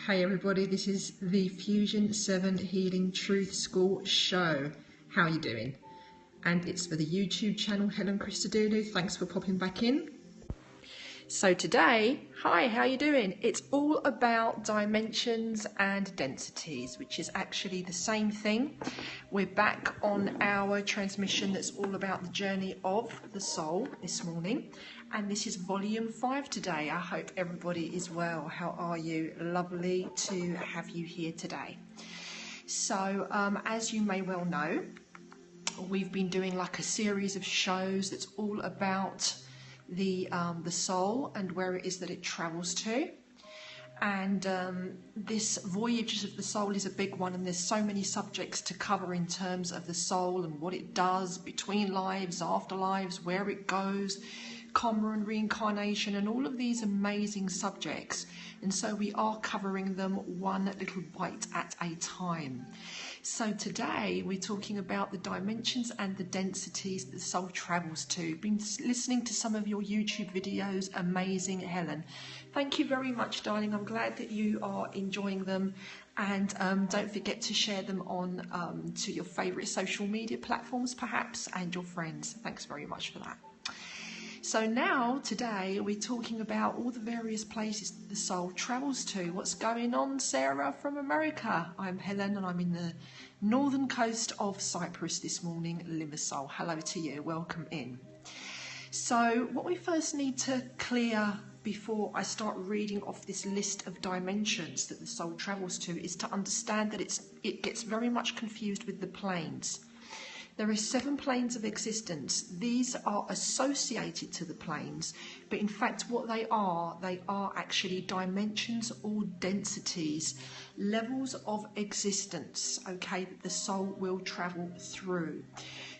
Hey everybody, this is the Fusion 7 Healing Truth School show. How are you doing? And it's for the YouTube channel Helen Christodoulou. Thanks for popping back in. So today, hi, how are you doing? It's all about dimensions and densities, which is actually the same thing. We're back on our transmission that's all about the journey of the soul this morning. And this is volume 5 today. I hope everybody is well. How are you? Lovely to have you here today. So as you may well know, we've been doing like a series of shows that's all about the soul and where it is that it travels to. And this voyage of the soul is a big one, and there's so many subjects to cover in terms of the soul and what it does between lives, afterlives, where it goes, karma and reincarnation, and all of these amazing subjects. And so we are covering them one little bite at a time. So today we're talking about the dimensions and the densities that the soul travels to. Been listening to some of your YouTube videos. Amazing, Helen. Thank you very much, darling. I'm glad that you are enjoying them. And don't forget to share them on to your favourite social media platforms, perhaps, and your friends. Thanks very much for that. So now, today, we're talking about all the various places that the soul travels to. What's going on, Sarah from America? I'm Helen, and I'm in the northern coast of Cyprus this morning, Limassol. Hello to you, welcome in. So what we first need to clear before I start reading off this list of dimensions that the soul travels to is to understand that it gets very much confused with the planes. There are 7 planes of existence. These are associated to the planes, but in fact what they are actually dimensions or densities, levels of existence, okay, that the soul will travel through.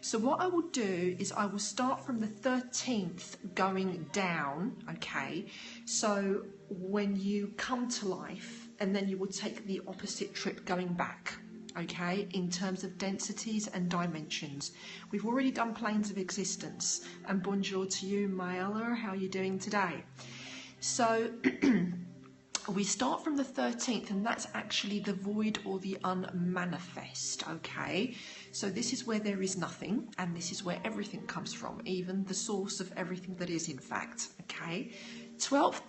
So what I will do is I will start from the 13th going down, okay, so when you come to life, and then you will take the opposite trip going back. Okay, in terms of densities and dimensions. We've already done planes of existence. And bonjour to you, Mayla. How are you doing today? So we start from the 13th, and that's actually the void or the unmanifest. Okay, so this is where there is nothing, and this is where everything comes from, even the source of everything that is, in fact. Okay, 12th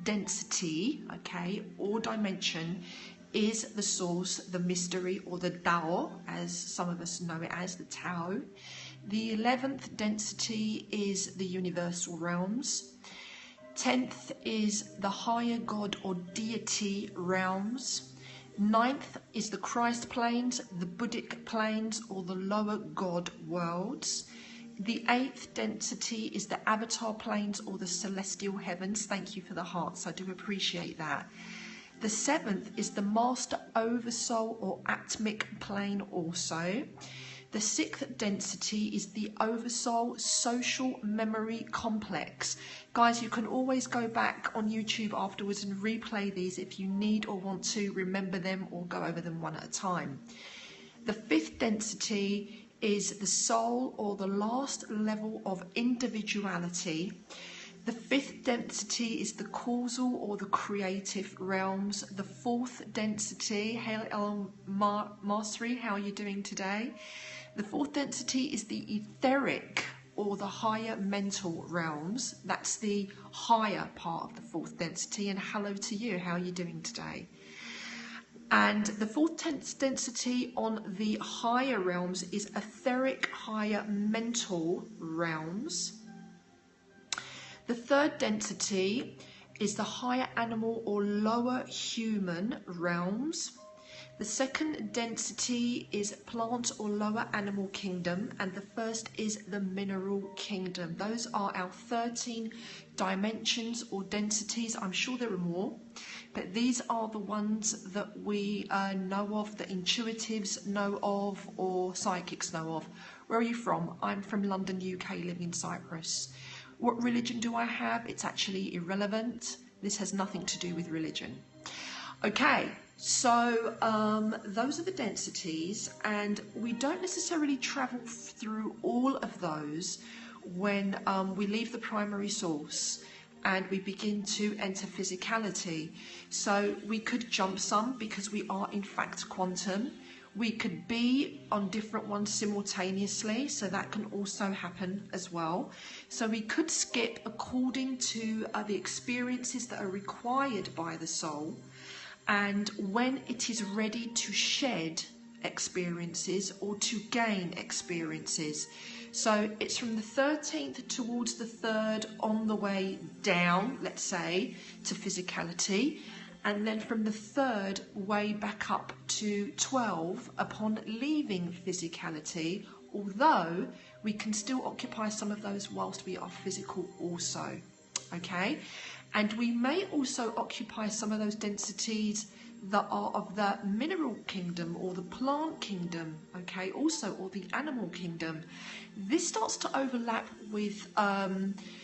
density, okay, or dimension, is the source, the mystery, or the Tao, as some of us know it as, the Tao. The 11th density is the universal realms. 10th is the higher God or deity realms. 9th is the Christ planes, the Buddhic planes, or the lower God worlds. The 8th density is the avatar planes or the celestial heavens. Thank you for the hearts, I do appreciate that. The 7th is the master oversoul or atmic plane also. The 6th density is the oversoul social memory complex. Guys, you can always go back on YouTube afterwards and replay these if you need or want to remember them or go over them one at a time. The 5th density is the soul or the last level of individuality. The 5th density is the causal or the creative realms. The 4th density, hail El Masri, how are you doing today? The 4th density is the etheric or the higher mental realms. That's the higher part of the 4th density. And hello to you, how are you doing today? And the 4th density on the higher realms is etheric higher mental realms. The 3rd density is the higher animal or lower human realms. The 2nd density is plant or lower animal kingdom, and the 1st is the mineral kingdom. Those are our 13 dimensions or densities. I'm sure there are more, but these are the ones that we know of, that intuitives know of, or psychics know of. Where are you from? I'm from London, UK, living in Cyprus. What religion do I have? It's actually irrelevant. This has nothing to do with religion. Okay, so those are the densities, and we don't necessarily travel through all of those when we leave the primary source. and we begin to enter physicality. So we could jump some because we are in fact quantum. We could be on different ones simultaneously, so that can also happen as well. So we could skip according to the experiences that are required by the soul, and when it is ready to shed experiences or to gain experiences. So it's from the 13th towards the 3rd on the way down, let's say, to physicality, and then from the 3rd way back up to 12 upon leaving physicality, although we can still occupy some of those whilst we are physical also, okay? And we may also occupy some of those densities that are of the mineral kingdom or the plant kingdom, okay, also, or the animal kingdom. This starts to overlap with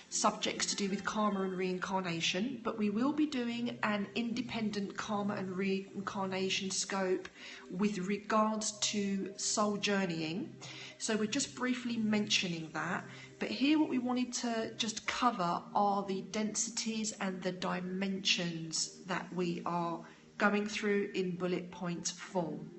subjects to do with karma and reincarnation, but we will be doing an independent karma and reincarnation scope with regards to soul journeying. So we're just briefly mentioning that, but here what we wanted to just cover are the densities and the dimensions that we are going through in bullet point form.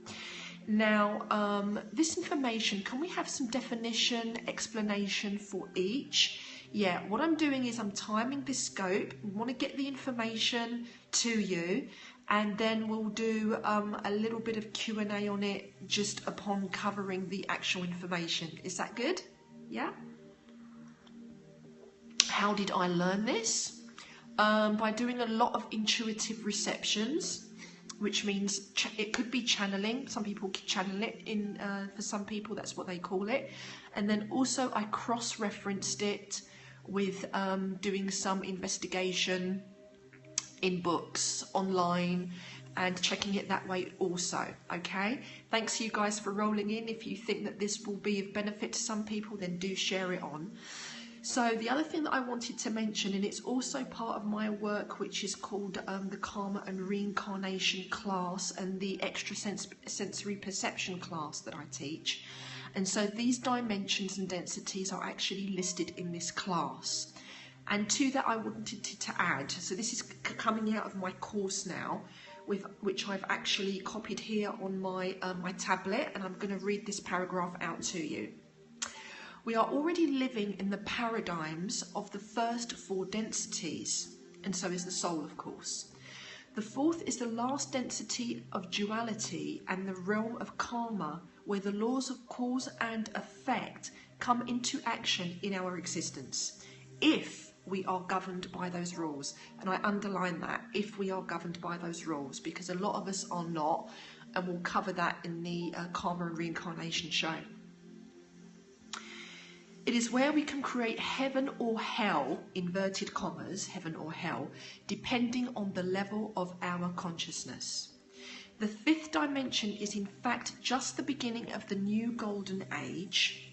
Now, this information, can we have some definition, explanation for each? Yeah, what I'm doing is I'm timing this scope. We want to get the information to you, and then we'll do a little bit of Q&A on it just upon covering the actual information. Is that good? Yeah? How did I learn this? By doing a lot of intuitive receptions, which means it could be channeling. Some people channel it in, for some people that's what they call it. And then also I cross-referenced it with doing some investigation in books, online, and checking it that way also, okay? Thanks you guys for rolling in. If you think that this will be of benefit to some people, then do share it on. So the other thing that I wanted to mention, and it's also part of my work, which is called the Karma and Reincarnation class and the extrasensory perception class that I teach. And so these dimensions and densities are actually listed in this class. And to that I wanted to add, so this is coming out of my course now, with which I've actually copied here on my, my tablet, and I'm going to read this paragraph out to you. We are already living in the paradigms of the first 4 densities, and so is the soul, of course. The 4th is the last density of duality and the realm of karma, where the laws of cause and effect come into action in our existence, if we are governed by those rules. And I underline that, if we are governed by those rules, because a lot of us are not, and we'll cover that in the Karma and Reincarnation show. It is where we can create heaven or hell, inverted commas, heaven or hell, depending on the level of our consciousness. The 5th dimension is in fact just the beginning of the new golden age.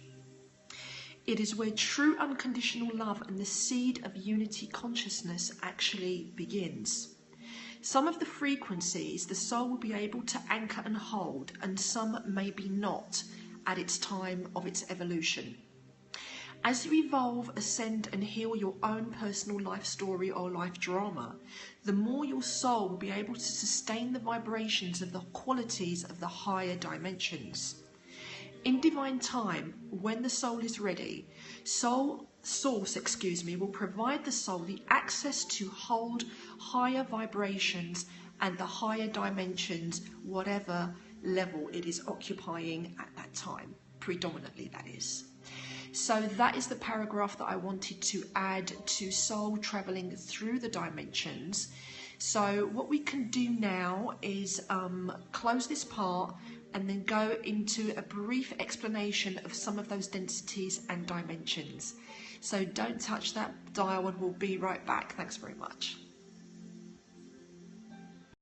It is where true unconditional love and the seed of unity consciousness actually begins. Some of the frequencies the soul will be able to anchor and hold, and some maybe not at its time of its evolution. As you evolve, ascend and heal your own personal life story or life drama, the more your soul will be able to sustain the vibrations of the qualities of the higher dimensions. In divine time, when the soul is ready, Source will provide the soul the access to hold higher vibrations and the higher dimensions, whatever level it is occupying at that time, predominantly that is. So that is the paragraph that I wanted to add to soul travelling through the dimensions. So what we can do now is close this part and then go into a brief explanation of some of those densities and dimensions. So don't touch that dial, and we'll be right back. Thanks very much.